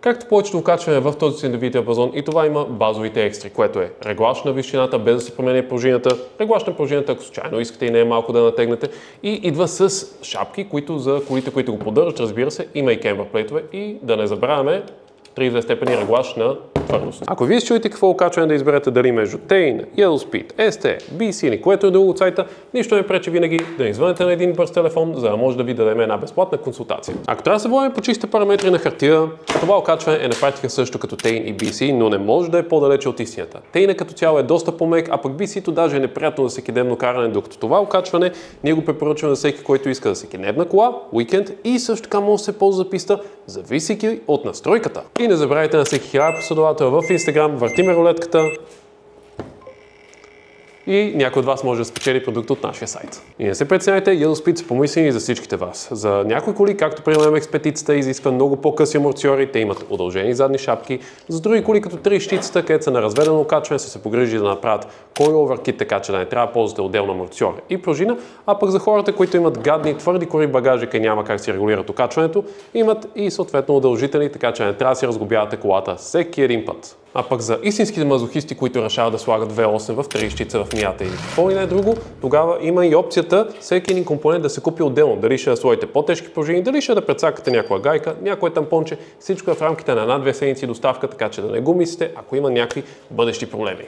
Както повечето окачване в този ценови диапазон, и това има базовите екстри, което е реглаж на височината, без да се променя пружината, реглаж на пружината, ако случайно искате и не е малко да натегнете, и идва с шапки, които за колите, които го поддържат, разбира се, има и кембър плейтове, и да не забравяме 32 степени реглаж на твърдост. Ако вие се чуете какво окачване да изберете, дали между Tein, Yellowspeed, ST, BC или което е друго от сайта, нищо не пречи винаги да ни звънете на един бърз телефон, за да може да ви дадем една безплатна консултация. Ако трябва да се водим по чистите параметри на хартия, това окачване е на практика също като Tein и BC, но не може да е по-далече от истината. Tein като цяло е доста по-мек, а пък BC-то даже е неприятно за всекидневно каране, докато това окачване ние го препоръчваме за всеки, който иска да всекидневна кола, уикенд и също така може да се ползва за писта, зависейки от настройката. И не забравяйте на всеки 1000 последовател в Instagram, въртиме рулетката и някой от вас може да спечели продукт от нашия сайт. И не се притеснявайте, Yellowspeed са помислени за всичките вас. За някои коли, както примерно MX-5, изисква много по-къси амортисьори, те имат удължени задни шапки. За други коли, като 3 където са на разведено окачване, са се погрижили да направят coil-over kit, така че да не трябва да ползвате отделно амортисьор и пружина, а пък за хората, които имат гадни, твърди кори в багажника и няма как да си регулират окачването, имат и съответно удължителни, така че не трябва да си разглобявате колата всеки един път. А пък за истинските мазохисти, които решават да слагат V8 в 3 в Мията или какво и не е друго, тогава има и опцията всеки един компонент да се купи отделно. Дали ще да сложите по-тежки пружини, дали ще да прецакате някоя гайка, някое тампонче, всичко е в рамките на 1-2 седмици доставка, така че да не го мислите, ако има някакви бъдещи проблеми.